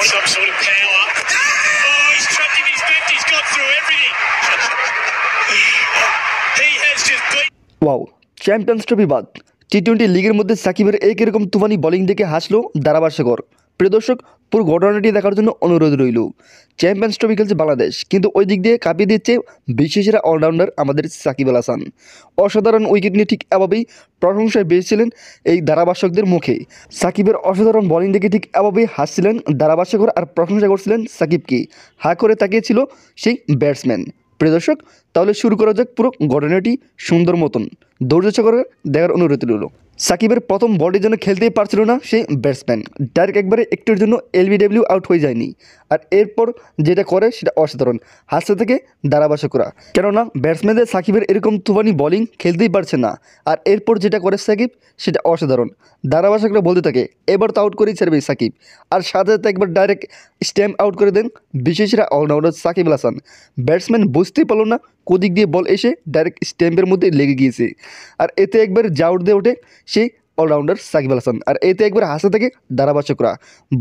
some sort of power. Oh, he's trapped him in his back. He's got through everything. He has just beat. Wow, champions trophy বাদ টি-20 লিগের মধ্যে সাকিবের একরকম তুফানি bowling দেখে হাসলো ধারাভাষ্যকর। প্রিয় দর্শক, পুরো ঘটনাটি দেখার জন্য অনুরোধ রইল। চ্যাম্পিয়ন্স ট্রফি খেলছে বাংলাদেশ, কিন্তু ওই দিক দিয়ে কাঁপিয়ে দিচ্ছে বিশ্বসেরা অলরাউন্ডার আমাদের সাকিব আল হাসান। অসাধারণ উইকেট নিয়ে ঠিক এভাবেই প্রশংসায় বেসেছিলেন এই ধারাভাষ্যকদের মুখে। সাকিবের অসাধারণ বোলিং দেখে ঠিক এভাবেই হাসছিলেন ধারাভাষ্যকর আর প্রশংসা করছিলেন সাকিবকে। হা করে তাকিয়েছিল সেই ব্যাটসম্যান। প্রিয় দর্শক, তাহলে শুরু করা যাক পুরো ঘটনাটি সুন্দর মতন। ধৈর্য সহকারে দেখার অনুরোধ রইল। সাকিবের প্রথম বলের জন্য খেলতেই পারছিল না সেই ব্যাটসম্যান। ডাইরেক্ট একবারে একটুর জন্য এলবিডব্লিউ আউট হয়ে যায়নি। আর এরপর যেটা করে সেটা অসাধারণ, হাসতে থেকে ধারাভাষ্যকরা। কেননা ব্যাটসম্যানদের সাকিবের এরকম তুফানি বোলিং খেলতেই পারছে না। আর এরপর যেটা করে সাকিব সেটা অসাধারণ। ধারাভাষ্যকরা বলতে থাকে এবার তো আউট করেই ছাড়বে সাকিব। আর সাথে সাথে একবার ডাইরেক্ট স্ট্যাম্প আউট করে দেন বিশ্বসেরা অলরাউন্ডার সাকিব আল হাসান। ব্যাটসম্যান বুঝতেই পারল না কোদিক দিয়ে বল এসে ডাইরেক্ট স্ট্যাম্পের মধ্যে লেগে গিয়েছে। আর এতে একবার জাউট দিয়ে ওঠে সেই অলরাউন্ডার সাকিব আল হাসান। আর এতে একবার হাসতে থাকে ধারাভাষ্যকরা।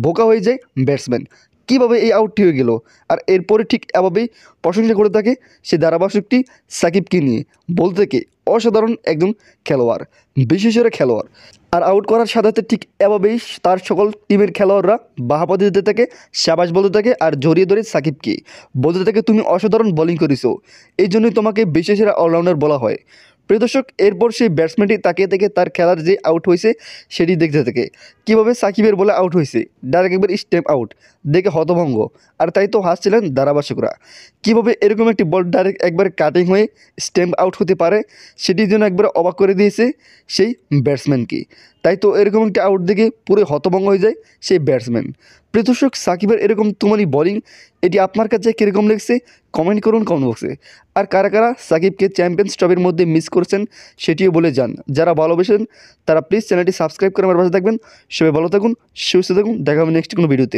বোকা হয়ে যায় ব্যাটসম্যান, কীভাবে এই আউটটি হয়ে গেল। আর এরপরে ঠিক এভাবেই প্রশংসা করে থাকে সে ধারাভাষ্যকটি সাকিবকে নিয়ে, বলতে থাকে অসাধারণ একজন খেলোয়াড়, বিশেষেরা খেলোয়াড়। আর আউট করার সাথে সাথে ঠিক এভাবেই তার সকল টিমের খেলোয়াড়রা বাহাবাদি দিতে থাকে, শাবাশ বলতে থাকে আর জড়িয়ে ধরে সাকিবকে বলতে থাকে তুমি অসাধারণ বোলিং করেছো, এই জন্যই তোমাকে বিশেষেরা অলরাউন্ডার বলা হয়। প্রিয় দর্শক, এরপর সেই ব্যাটসম্যানটি তাকিয়ে থেকে তার খেলার যে আউট হয়েছে সেটি দেখতে থাকে কীভাবে সাকিবের বলে আউট হয়েছে। ডাইরেক্ট একবার স্টেপ আউট দেখে হতভঙ্গ। আর তাই তো হাসছিলেন ধারাভাষ্যকরা, কীভাবে এরকম একটি বল ডাইরেক্ট একবার কাটিং হয়ে স্টেম্প আউট হতে পারে সেটির জন্য একবার অবাক করে দিয়েছে সেই ব্যাটসম্যানকে। তাই তো এরকম একটি আউট দেখে পুরো হতভঙ্গ হয়ে যায় সেই ব্যাটসম্যান। প্রিয় দর্শক, সাকিবের এরকম তুমানি বোলিং এটি আপনার কাছে কীরকম লেগেছে কমেন্ট করুন কমেন্ট বক্সে। আর কারা কারা সাকিবকে চ্যাম্পিয়ন্স ট্রফির মধ্যে মিস করছেন সেটিও বলে যান। যারা ভালোবাসেন তারা প্লিজ চ্যানেলটি সাবস্ক্রাইব করে আমার পাশে থাকবেন। সবাই ভালো থাকুন, সুস্থ থাকুন, দেখা হবে নেক্সট কোনো ভিডিওতে।